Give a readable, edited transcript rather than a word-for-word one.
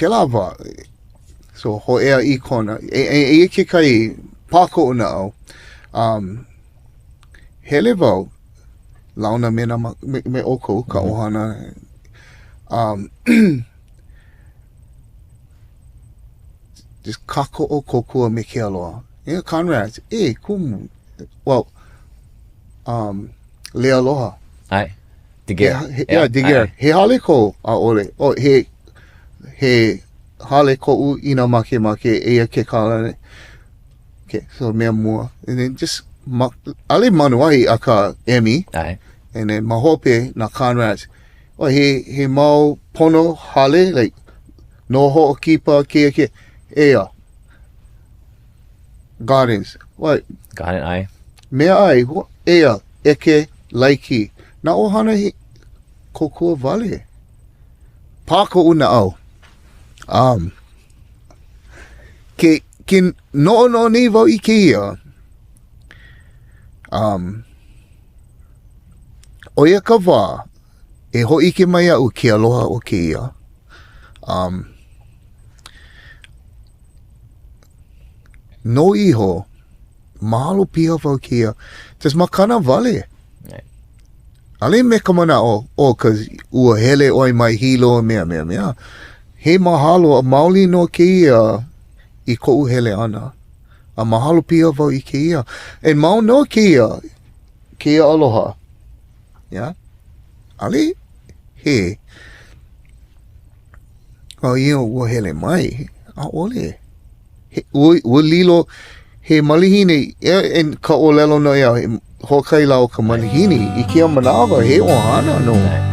lava. So ho ea I Kona. E ke kai pāko nao. Hele wau. Launa mena me oko ka ʻohana. Just kako o kokua me ke aloha. Yeah, Conrad. Kumu. Well, le aloha. Ai. Digger. Digger. He hale ko a ole. O he hale ko u ina make ea ke kalane. Okay, so mea mua. And then just ale manuai a ka emi. Ai. And then mahope na Conrad. O he mau pono hale, like no ho kipa ke ea. Gardens. What? Garden ai. Mea ai, ea, eke, laiki. Na ʻohana he kokua vale. Pāko una au. Ke no ni wau I ke ia. O ia ka wā, e hoʻike mai au ke aloha o ke ia. No iho, mahalo pia wau ke ia. Tas makana vale. Right. Ale me ka mana cause ua hele oi mai hilo mea. He mahalo a maoli no ke ia I koʻu hele ana. A mahalo pia wau I ke ia. And mau no ke ia aloha. Yeah? Ale he. O ia ua hele mai. A ole. Ua lilo he malihine and ka ʻōlelo no ia hokai lau ka malihine I kia manawa he ʻohana no.